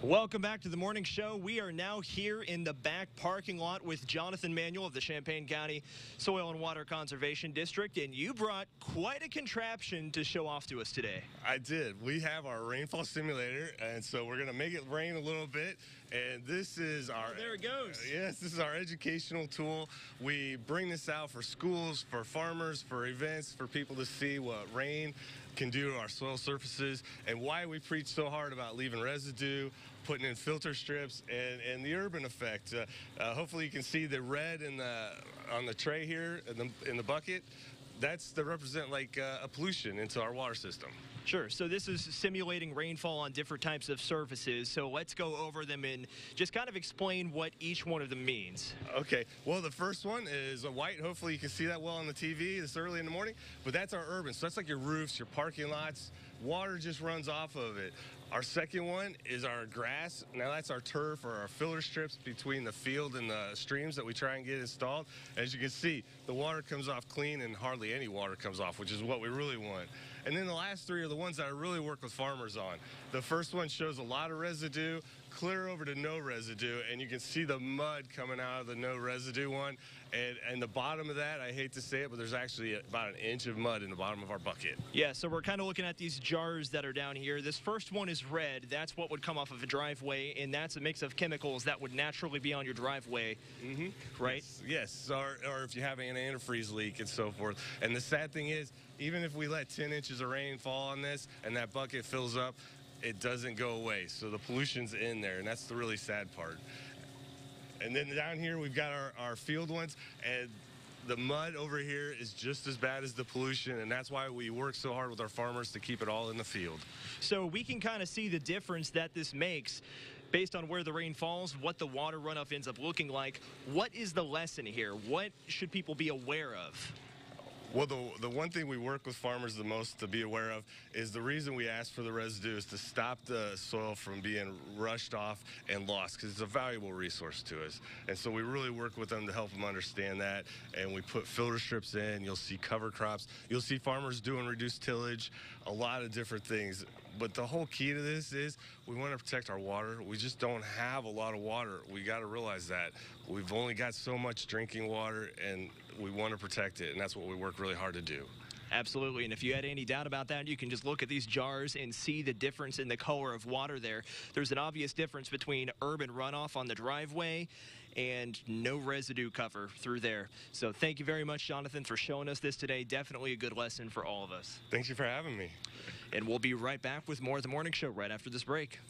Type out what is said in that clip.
Welcome back to the morning show. We are now here in the back parking lot with Jonathon Manuel of the Champaign County Soil and Water Conservation District, and you brought quite a contraption to show off to us today. I did. We have our rainfall simulator, and so we're going to make it rain a little bit, and this is our... there it goes. Yes, this is our educational tool. We bring this out for schools, for farmers, for events, for people to see what rain can do to our soil surfaces and why we preach so hard about leaving residue, putting in filter strips, and the urban effect. Hopefully you can see the red on the tray here in the bucket. That's to represent like a pollution into our water system. Sure. So this is simulating rainfall on different types of surfaces. So let's go over them and just kind of explain what each one of them means. Okay. Well, the first one is a white. Hopefully you can see that well on the TV this early in the morning. But that's our urban. So that's like your roofs, your parking lots. Water just runs off of it. Our second one is our grass. Now that's our turf or our filler strips between the field and the streams that we try and get installed. As you can see, the water comes off clean and hardly any water comes off, which is what we really want. And then the last three are the ones that I really work with farmers on. The first one shows a lot of residue, clear over to no residue, and you can see the mud coming out of the no residue one. And the bottom of that, I hate to say it, but there's actually about an inch of mud in the bottom of our bucket. Yeah, so we're kind of looking at these jars that are down here. This first one is red. That's what would come off of a driveway, and that's a mix of chemicals that would naturally be on your driveway, right? Yes. Or if you have an antifreeze leak and so forth. And the sad thing is, even if we let 10 inches of rain fall on this and that bucket fills up, it doesn't go away. So the pollution's in there, and that's the really sad part. And then down here, we've got our field ones, and the mud over here is just as bad as the pollution, and that's why we work so hard with our farmers to keep it all in the field. So we can kind of see the difference that this makes based on where the rain falls, what the water runoff ends up looking like. What is the lesson here? What should people be aware of? Well, the one thing we work with farmers the most to be aware of is the reason we ask for the residue is to stop the soil from being rushed off and lost, because it's a valuable resource to us. And so we really work with them to help them understand that, and we put filter strips in. You'll see cover crops. You'll see farmers doing reduced tillage, a lot of different things. But the whole key to this is we want to protect our water. We just don't have a lot of water. We got to realize that. We've only got so much drinking water, and we want to protect it, and that's what we work really hard to do. Absolutely, and if you had any doubt about that, you can just look at these jars and see the difference in the color of water there. There's an obvious difference between urban runoff on the driveway and no residue cover through there. So thank you very much, Jonathon, for showing us this today. Definitely a good lesson for all of us. Thank you for having me. And we'll be right back with more of the morning show right after this break.